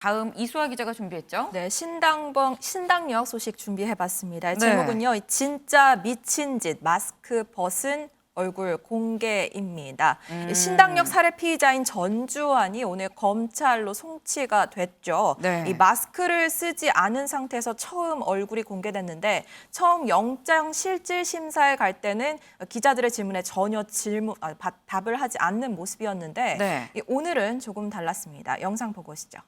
다음 이수아 기자가 준비했죠? 네, 신당역 소식 준비해봤습니다. 제목은요, 진짜 미친 짓, 마스크 벗은 얼굴 공개입니다. 신당역 살해 피의자인 전주환이 오늘 검찰로 송치가 됐죠. 네. 이 마스크를 쓰지 않은 상태에서 처음 얼굴이 공개됐는데 처음 영장 실질 심사에 갈 때는 기자들의 질문에 전혀 답을 하지 않는 모습이었는데 네. 오늘은 조금 달랐습니다. 영상 보고 오시죠.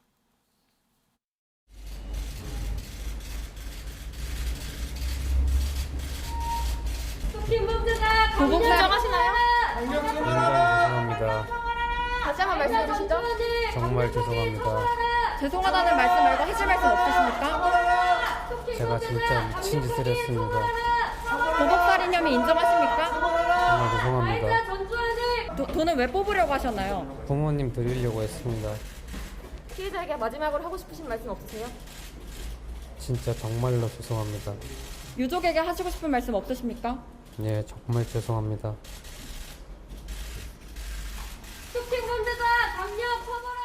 보복 인정하시나요? 죄송합니다. 다시 한번 말씀해 주시죠. 정말 죄송합니다. 죄송하다는 말씀 말고 하실 말씀 없으십니까? 제가 진짜 미친 짓을 했습니다. 보복살인 혐의 인정하십니까? 정말 죄송합니다. 돈은 왜 뽑으려고 하셨나요? 부모님 드리려고 했습니다. 피해자에게 마지막으로 하고 싶으신 말씀 없으세요? 진짜 정말로 죄송합니다. 유족에게 하시고 싶은 말씀 없으십니까? 예, 정말 죄송합니다. 쇼핑범죄자 강력 처벌하라!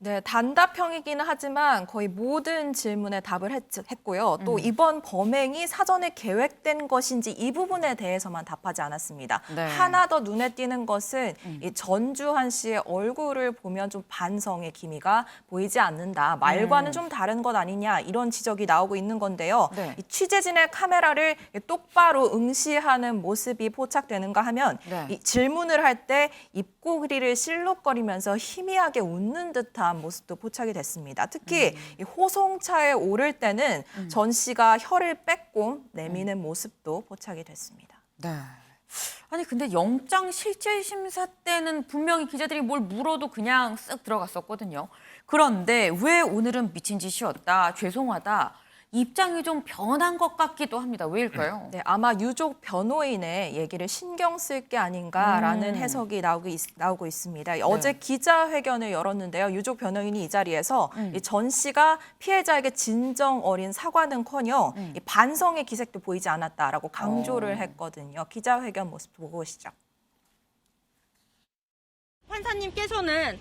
네, 단답형이기는 하지만 거의 모든 질문에 답을 했고요. 또 이번 범행이 사전에 계획된 것인지 이 부분에 대해서만 답하지 않았습니다. 네. 하나 더 눈에 띄는 것은 이 전주환 씨의 얼굴을 보면 좀 반성의 기미가 보이지 않는다. 말과는 좀 다른 것 아니냐 이런 지적이 나오고 있는 건데요. 네. 이 취재진의 카메라를 똑바로 응시하는 모습이 포착되는가 하면 네. 이 질문을 할 때 입꼬리를 실룩거리면서 희미하게 웃는 듯한 모습도 포착이 됐습니다. 특히 이 호송차에 오를 때는 전 씨가 혀를 빼꼼 내미는 모습도 포착이 됐습니다. 네. 아니 근데 영장 실질 심사 때는 분명히 기자들이 뭘 물어도 그냥 쓱 들어갔었거든요. 그런데 왜 오늘은 미친 짓이었다, 죄송하다 입장이 좀 변한 것 같기도 합니다. 왜일까요? 네, 아마 유족 변호인의 얘기를 신경 쓸 게 아닌가라는 해석이 나오고 있습니다. 어제 기자회견을 열었는데요. 유족 변호인이 이 자리에서 이 전 씨가 피해자에게 진정 어린 사과는커녕 이 반성의 기색도 보이지 않았다라고 강조를 했거든요. 기자회견 모습 보고 오시죠. 판사님께서는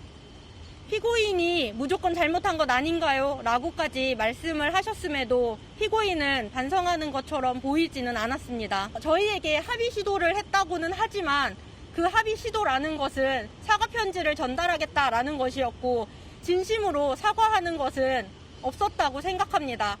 피고인이 무조건 잘못한 것 아닌가요? 라고까지 말씀을 하셨음에도 피고인은 반성하는 것처럼 보이지는 않았습니다. 저희에게 합의 시도를 했다고는 하지만 그 합의 시도라는 것은 사과 편지를 전달하겠다라는 것이었고 진심으로 사과하는 것은 없었다고 생각합니다.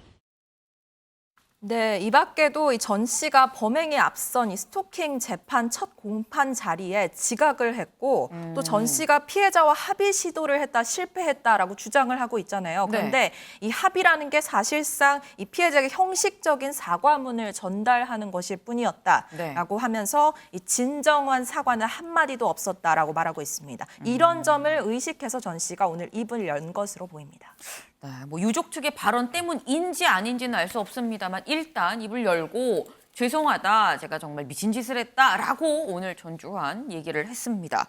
네, 이 밖에도 이 전 씨가 범행에 앞선 이 스토킹 재판 첫 공판 자리에 지각을 했고 또 전 씨가 피해자와 합의 시도를 했다 실패했다라고 주장을 하고 있잖아요. 그런데 이 합의라는 게 사실상 이 피해자에게 형식적인 사과문을 전달하는 것일 뿐이었다라고 하면서 이 진정한 사과는 한마디도 없었다라고 말하고 있습니다. 이런 점을 의식해서 전 씨가 오늘 입을 연 것으로 보입니다. 네, 뭐 유족 측의 발언 때문인지 아닌지는 알 수 없습니다만 일단 입을 열고 죄송하다, 제가 정말 미친 짓을 했다라고 오늘 전주환 얘기를 했습니다.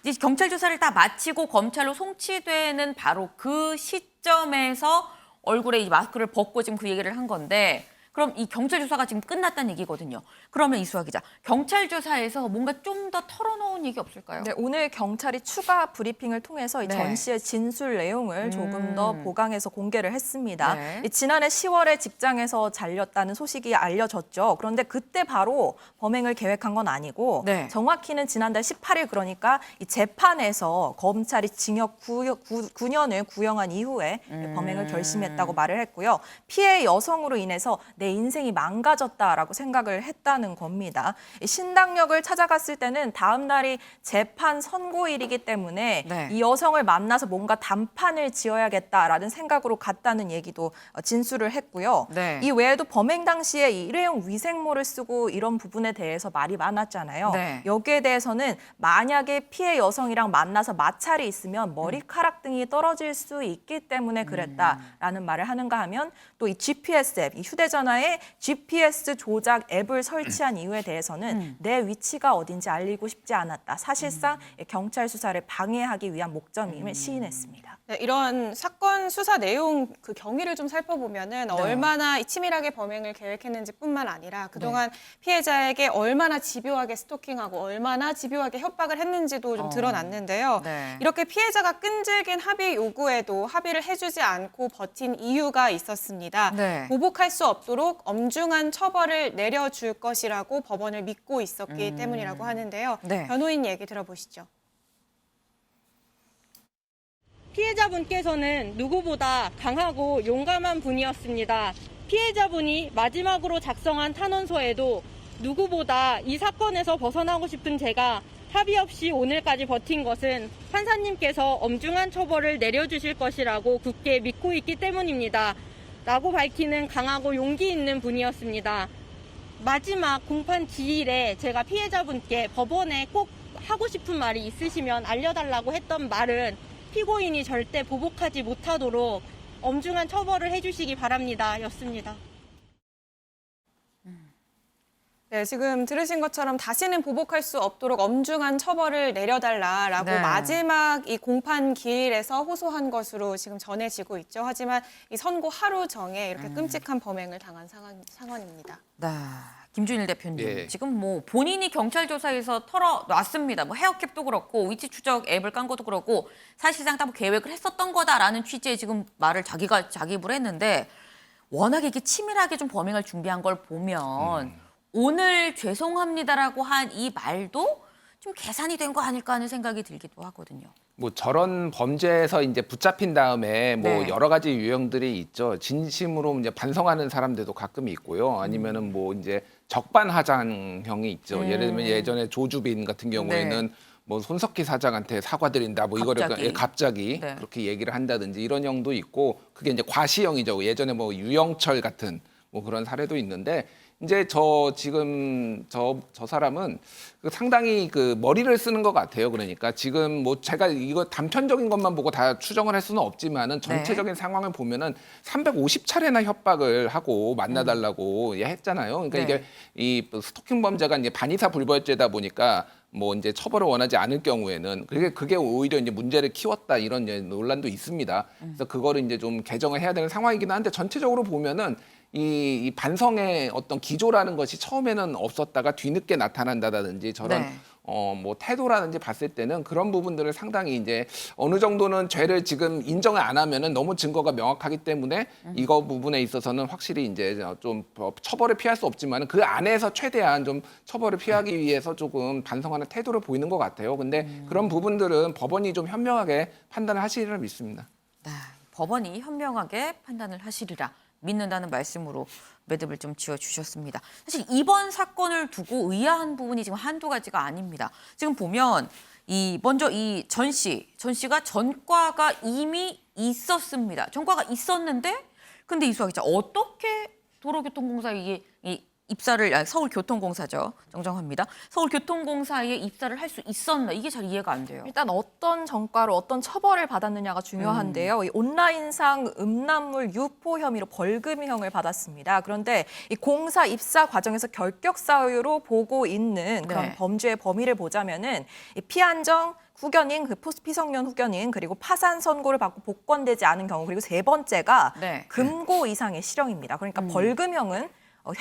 이제 경찰 조사를 다 마치고 검찰로 송치되는 바로 그 시점에서 얼굴에 이 마스크를 벗고 지금 그 얘기를 한 건데 그럼 이 경찰 조사가 지금 끝났다는 얘기거든요. 그러면 이수아 기자, 경찰 조사에서 뭔가 좀 더 털어놓은 얘기 없을까요? 네, 오늘 경찰이 추가 브리핑을 통해서 이 전 씨의 진술 내용을 조금 더 보강해서 공개를 했습니다. 이 지난해 10월에 직장에서 잘렸다는 소식이 알려졌죠. 그런데 그때 바로 범행을 계획한 건 아니고 정확히는 지난달 18일 그러니까 이 재판에서 검찰이 징역 9년을 구형한 이후에 범행을 결심했다고 말을 했고요. 피해 여성으로 인해서 내 인생이 망가졌다라고 생각을 했다는 겁니다. 신당역을 찾아갔을 때는 다음 날이 재판 선고일이기 때문에 이 여성을 만나서 뭔가 단판을 지어야겠다라는 생각으로 갔다는 얘기도 진술을 했고요. 이 외에도 범행 당시에 이 일회용 위생모를 쓰고 이런 부분에 대해서 말이 많았잖아요. 여기에 대해서는 만약에 피해 여성이랑 만나서 마찰이 있으면 머리카락 등이 떨어질 수 있기 때문에 그랬다라는 말을 하는가 하면 또 이 GPS 앱, 이 휴대전화에 하나의 GPS 조작 앱을 설치한 이유에 대해서는 내 위치가 어딘지 알리고 싶지 않았다. 사실상 경찰 수사를 방해하기 위한 목적임을 시인했습니다. 네, 이런 사건 수사 내용 그 경위를 좀 살펴보면은 얼마나 이 치밀하게 범행을 계획했는지뿐만 아니라 그동안 피해자에게 얼마나 집요하게 스토킹하고 얼마나 집요하게 협박을 했는지도 좀 드러났는데요. 네. 이렇게 피해자가 끈질긴 합의 요구에도 합의를 해주지 않고 버틴 이유가 있었습니다. 네. 보복할 수 없도록 엄중한 처벌을 내려줄 것이라고 법원을 믿고 있었기 때문이라고 하는데요. 네. 변호인 얘기 들어보시죠. 피해자분께서는 누구보다 강하고 용감한 분이었습니다. 피해자분이 마지막으로 작성한 탄원서에도 누구보다 이 사건에서 벗어나고 싶은 제가 합의 없이 오늘까지 버틴 것은 판사님께서 엄중한 처벌을 내려주실 것이라고 굳게 믿고 있기 때문입니다. 라고 밝히는 강하고 용기 있는 분이었습니다. 마지막 공판 기일에 제가 피해자분께 법원에 꼭 하고 싶은 말이 있으시면 알려달라고 했던 말은 피고인이 절대 보복하지 못하도록 엄중한 처벌을 해주시기 바랍니다. 였습니다. 네, 지금 들으신 것처럼 다시는 보복할 수 없도록 엄중한 처벌을 내려달라라고 네. 마지막 이 공판 기일에서 호소한 것으로 지금 전해지고 있죠. 하지만 이 선고 하루 정에 이렇게 끔찍한 범행을 당한 상황입니다. 네. 김준일 대표님, 예. 지금 뭐 본인이 경찰 조사에서 털어놨습니다. 뭐 헤어캡도 그렇고 위치 추적 앱을 깐 것도 그렇고 사실상 다 뭐 계획을 했었던 거다라는 취지의 지금 말을 자기가 자기 입으로 했는데 워낙에 이렇게 치밀하게 좀 범행을 준비한 걸 보면 오늘 죄송합니다라고 한 이 말도 좀 계산이 된 거 아닐까 하는 생각이 들기도 하거든요. 뭐 저런 범죄에서 이제 붙잡힌 다음에 뭐 네. 여러 가지 유형들이 있죠. 진심으로 이제 반성하는 사람들도 가끔 있고요. 아니면은 뭐 이제 적반하장형이 있죠. 예를 들면 예전에 조주빈 같은 경우에는 뭐 손석희 사장한테 사과드린다, 뭐 이거를 갑자기 네. 그렇게 얘기를 한다든지 이런 형도 있고, 그게 이제 과시형이죠. 예전에 뭐 유영철 같은 뭐 그런 사례도 있는데, 이제 지금 저 사람은 상당히 그 머리를 쓰는 것 같아요. 그러니까 지금 뭐 제가 이거 단편적인 것만 보고 다 추정을 할 수는 없지만은 전체적인 상황을 보면은 350차례나 협박을 하고 만나달라고 했잖아요. 그러니까 이게 이 스토킹 범죄가 이제 반의사 불벌죄다 보니까 뭐 이제 처벌을 원하지 않을 경우에는 그게 오히려 이제 문제를 키웠다, 이런 이제 논란도 있습니다. 그래서 그거를 이제 좀 개정을 해야 되는 상황이긴 한데, 전체적으로 보면은 이 반성의 어떤 기조라는 것이 처음에는 없었다가 뒤늦게 나타난다든지 저런 뭐 태도라든지 봤을 때는 그런 부분들을 상당히 이제 어느 정도는 죄를 지금 인정을 안 하면은 너무 증거가 명확하기 때문에 이거 부분에 있어서는 확실히 이제 좀 처벌을 피할 수 없지만 그 안에서 최대한 좀 처벌을 피하기 위해서 조금 반성하는 태도를 보이는 것 같아요. 근데 그런 부분들은 법원이 좀 현명하게 판단을 하시리라 믿습니다. 네, 법원이 현명하게 판단을 하시리라 믿는다는 말씀으로 매듭을 좀 지어주셨습니다. 사실 이번 사건을 두고 의아한 부분이 지금 한두 가지가 아닙니다. 지금 보면 먼저 이 전 씨가 전과가 이미 있었습니다. 전과가 있었는데, 근데 이수아 기자, 어떻게 도로교통공사에 이게 서울교통공사죠. 정정합니다. 서울교통공사에 입사를 할 수 있었나, 이게 잘 이해가 안 돼요. 일단 어떤 전과로 어떤 처벌을 받았느냐가 중요한데요. 이 온라인상 음란물 유포 혐의로 벌금형을 받았습니다. 그런데 이 공사 입사 과정에서 결격 사유로 보고 있는 그런 범죄의 범위를 보자면은 이 피한정 후견인, 피성년 후견인, 그리고 파산 선고를 받고 복권되지 않은 경우, 그리고 세 번째가 금고 이상의 실형입니다. 그러니까 벌금형은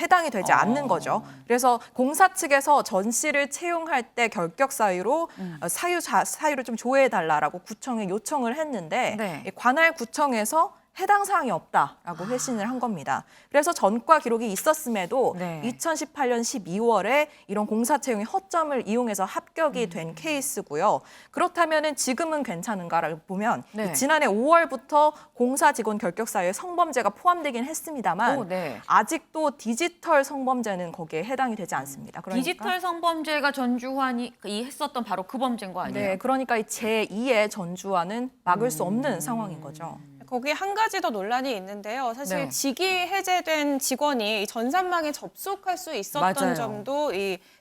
해당이 되지 않는 거죠. 그래서 공사 측에서 전 씨를 채용할 때 결격 사유로 사유를 좀 조회해달라고 구청에 요청을 했는데 관할 구청에서 해당 사항이 없다라고 회신을 한 겁니다. 그래서 전과 기록이 있었음에도 2018년 12월에 이런 공사 채용의 허점을 이용해서 합격이 된 케이스고요. 그렇다면은 지금은 괜찮은가라고 보면 지난해 5월부터 공사 직원 결격 사유에 성범죄가 포함되긴 했습니다만 아직도 디지털 성범죄는 거기에 해당이 되지 않습니다. 그러니까 디지털 성범죄가 전주환이 했었던 바로 그 범죄인 거 아니에요? 네, 그러니까 이 제2의 전주환은 막을 수 없는 상황인 거죠. 거기에 한 가지 더 논란이 있는데요. 사실 네. 직위 해제된 직원이 이 전산망에 접속할 수 있었던 맞아요. 점도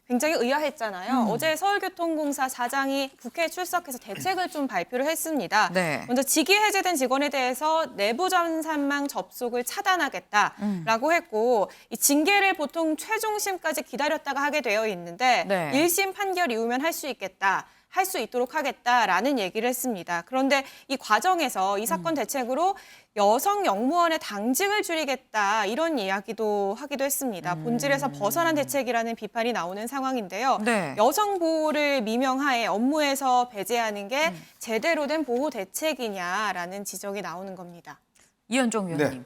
굉장히 의아했잖아요. 어제 서울교통공사 사장이 국회에 출석해서 대책을 좀 발표를 했습니다. 네. 먼저 직위 해제된 직원에 대해서 내부 전산망 접속을 차단하겠다라고 했고 이 징계를 보통 최종심까지 기다렸다가 하게 되어 있는데 네. 1심 판결 이후면 할 수 있겠다. 할 수 있도록 하겠다라는 얘기를 했습니다. 그런데 이 과정에서 이 사건 대책으로 여성 영무원의 당직을 줄이겠다 이런 이야기도 하기도 했습니다. 본질에서 벗어난 대책이라는 비판이 나오는 상황인데요. 네. 여성 보호를 미명하에 업무에서 배제하는 게 제대로 된 보호 대책이냐라는 지적이 나오는 겁니다. 이현정 위원님. 네.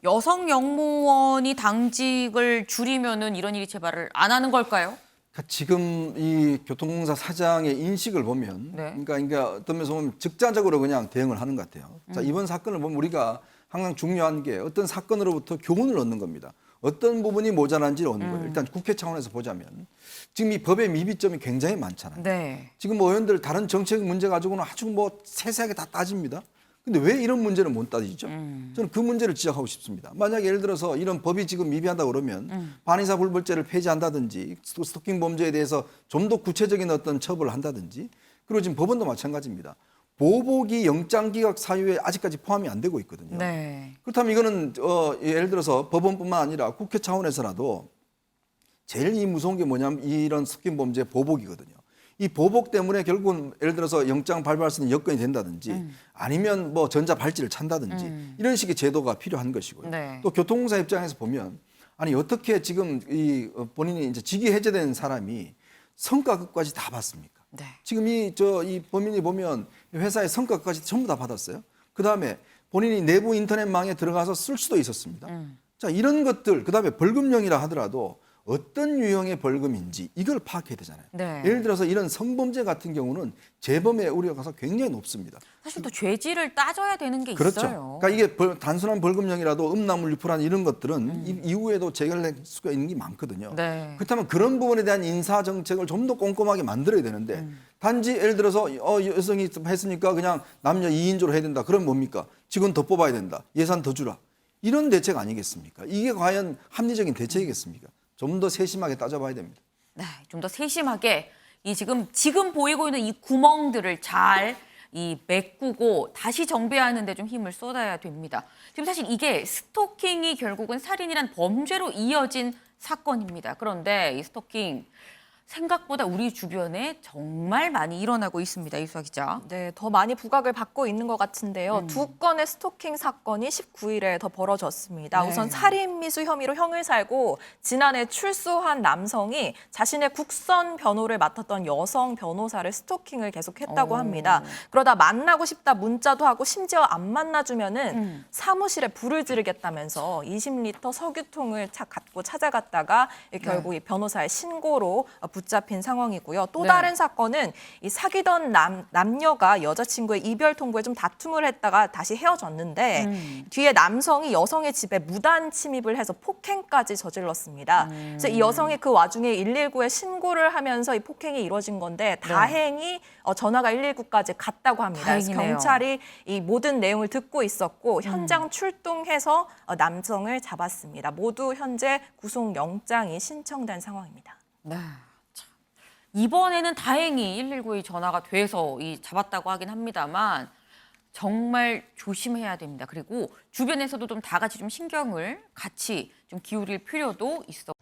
여성 영무원이 당직을 줄이면은 이런 일이 재발을 안 하는 걸까요? 그러니까 지금 이 교통공사 사장의 인식을 보면 네. 그러니까 어떤 면에서 보면 즉자적으로 그냥 대응을 하는 것 같아요. 자, 이번 사건을 보면 우리가 항상 중요한 게 어떤 사건으로부터 교훈을 얻는 겁니다. 어떤 부분이 모자란지를 얻는 거예요. 일단 국회 차원에서 보자면 지금 이 법의 미비점이 굉장히 많잖아요. 네. 지금 뭐 의원들 다른 정책 문제 가지고는 아주 뭐 세세하게 다 따집니다. 근데 왜 이런 문제는 못 따지죠? 저는 그 문제를 지적하고 싶습니다. 만약에 예를 들어서 이런 법이 지금 미비하다 그러면 반의사 불벌죄를 폐지한다든지 스토킹 범죄에 대해서 좀 더 구체적인 어떤 처벌을 한다든지 그리고 지금 법원도 마찬가지입니다. 보복이 영장기각 사유에 아직까지 포함이 안 되고 있거든요. 네. 그렇다면 이거는 예를 들어서 법원뿐만 아니라 국회 차원에서라도 제일 이 무서운 게 뭐냐면 이런 스토킹 범죄 보복이거든요. 이 보복 때문에 결국은 예를 들어서 영장 발부할 수 있는 여건이 된다든지 아니면 뭐 전자 발찌를 찬다든지 이런 식의 제도가 필요한 것이고요. 네. 또 교통공사 입장에서 보면 아니 어떻게 지금 이 본인이 이제 직위 해제된 사람이 성과급까지 다 받습니까? 네. 지금 이 범인이 보면 회사의 성과까지 전부 다 받았어요. 그 다음에 본인이 내부 인터넷망에 들어가서 쓸 수도 있었습니다. 자, 이런 것들, 그 다음에 벌금형이라 하더라도 어떤 유형의 벌금인지 이걸 파악해야 되잖아요. 네. 예를 들어서 이런 성범죄 같은 경우는 재범의 우려가 굉장히 높습니다. 사실 또 죄질을 따져야 되는 게 그렇죠. 있어요. 그러니까 이게 단순한 벌금형이라도 음란물 유포란 이런 것들은 이후에도 재결될 수가 있는 게 많거든요. 네. 그렇다면 그런 부분에 대한 인사 정책을 좀 더 꼼꼼하게 만들어야 되는데 단지 예를 들어서 여성이 했으니까 그냥 남녀 2인조로 해야 된다. 그럼 뭡니까? 직원 더 뽑아야 된다. 예산 더 주라. 이런 대책 아니겠습니까? 이게 과연 합리적인 대책이겠습니까? 좀 더 세심하게 따져봐야 됩니다. 네, 좀 더 세심하게 이 지금 보이고 있는 이 구멍들을 잘 메꾸고 다시 정비하는 데 좀 힘을 쏟아야 됩니다. 지금 사실 이게 스토킹이 결국은 살인이란 범죄로 이어진 사건입니다. 그런데 이 스토킹 생각보다 우리 주변에 정말 많이 일어나고 있습니다. 이수아 기자. 네, 더 많이 부각을 받고 있는 것 같은데요. 두 건의 스토킹 사건이 19일에 더 벌어졌습니다. 네. 우선 살인미수 혐의로 형을 살고 지난해 출소한 남성이 자신의 국선 변호를 맡았던 여성 변호사를 스토킹을 계속했다고 합니다. 그러다 만나고 싶다 문자도 하고 심지어 안 만나주면은 사무실에 불을 지르겠다면서 20리터 석유통을 갖고 찾아갔다가 결국 이 변호사의 신고로 붙잡힌 상황이고요. 또 네. 다른 사건은 이 사귀던 남녀가 여자친구의 이별 통보에 좀 다툼을 했다가 다시 헤어졌는데 뒤에 남성이 여성의 집에 무단 침입을 해서 폭행까지 저질렀습니다. 그래서 이 여성이 그 와중에 119에 신고를 하면서 이 폭행이 이루어진 건데 다행히 전화가 119까지 갔다고 합니다. 그래서 다행이네요. 경찰이 이 모든 내용을 듣고 있었고 현장 출동해서 남성을 잡았습니다. 모두 현재 구속영장이 신청된 상황입니다. 네. 참. 이번에는 다행히 119에 전화가 돼서 잡았다고 하긴 합니다만 정말 조심해야 됩니다. 그리고 주변에서도 좀 다 같이 좀 신경을 같이 좀 기울일 필요도 있어